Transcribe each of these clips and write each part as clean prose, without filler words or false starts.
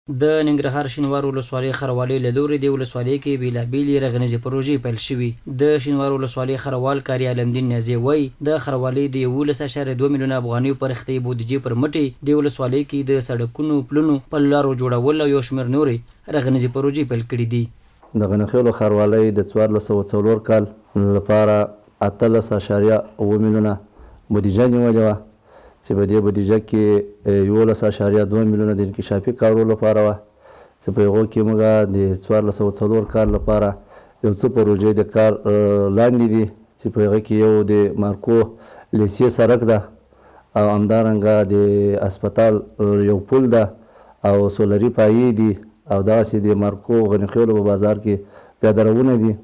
د ننګرهار شینوار ولسوالۍ خروالۍ له لوري د ولسوالۍ کې بېلابېلې رغنیزې پروژې پیل شوي. د شینوار ولسوالۍ خروال کاري عالمدین نیازی وایي د خروالۍ د 11.2 میلیونه افغانیو پرختې بودیجې پر مټې د ولسوالۍ کې د سړکونو، پلونو، پل لارو جوړول او یو شمېر نورې رغنیزې پروژې پیل کړي دي. د غنخیلو خروالۍ د 1404 کال لپاره 18.7 میلیونه بودیجه نیولې وه، چې په دې بودیجه کې 11.2 میلیونه د انکشافي کارونو لپاره وه، چې په هغو کې موږ د 1404 کال لپاره یو څه پروژې د کار لاندې دي، چې په هغه کې یو د مارکو لیسې سړک ده او همدارنګه د هسپتال یو پل ده او سولري پایې دي او دغسې د مارکو غنخیلو په بازار کې پیادهروونه دي.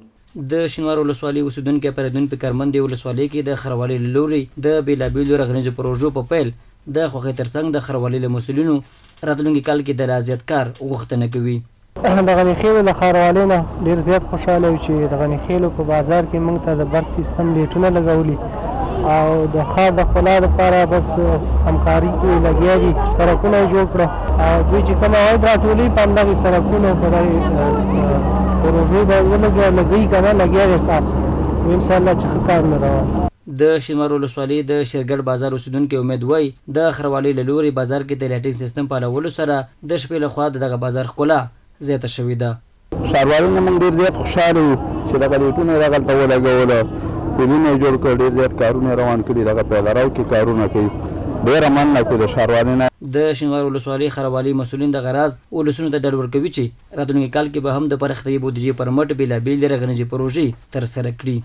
د شینوار ولسوالۍ اوسیدونکي پردون په کرمند ولسوالۍ کې د خروالۍ له لوري د بېلابېلو رغنیزو پروژو په پیل د خوښۍ ترڅنګ د خروالۍ له مسؤلینو راتلونکي کال کې د لا زیات کار غوښتنه کوي. د غنیخیلو له ښاروالۍ نه ډېر زیات خوشحاله یو چې د غنیخیلو په بازار کې موږ ته د برق سیستم لیټونه لګولي او د ښار د ښکلا لپاره بس همکاري کې لګیا دي، سړکونه یې جوړ کړه او دوی چې کوم عواید راټولوي په همدغې سړکونو په دغې پروژو باندې لګوي که نه لګیا دی کار، انشاءالله چې ښه کارونه روان. د شینوار ولسوالۍ د شیرګړ بازار اوسیدونکي امید وایي د خروالۍ له لوري بازار کې د لایټینګ سیستم فعالولو سره د شپې لخوا دغه بازار ښکلا زیاته شوې ده. ښاروالۍ نه موږ ډېر زیات خوشحاله یو چې دغه لیټونه یې دغلته ولګوله، پلونه یې جوړ کړ، ډېر زیات کارونه یې روان کړي، دغه پیداراو کې کارونه کوي. ډېره مننه کوو د ښاروالۍ نه. د شینوار ولسوالۍ خروالۍ مسؤلین دغه راز ولسونو ته ډاډ ورکوي چې راتلونکي کال کې به هم د پرختې بودیجې پر مټ بېلابېلې رغنیزې پروژې ترسره کړي.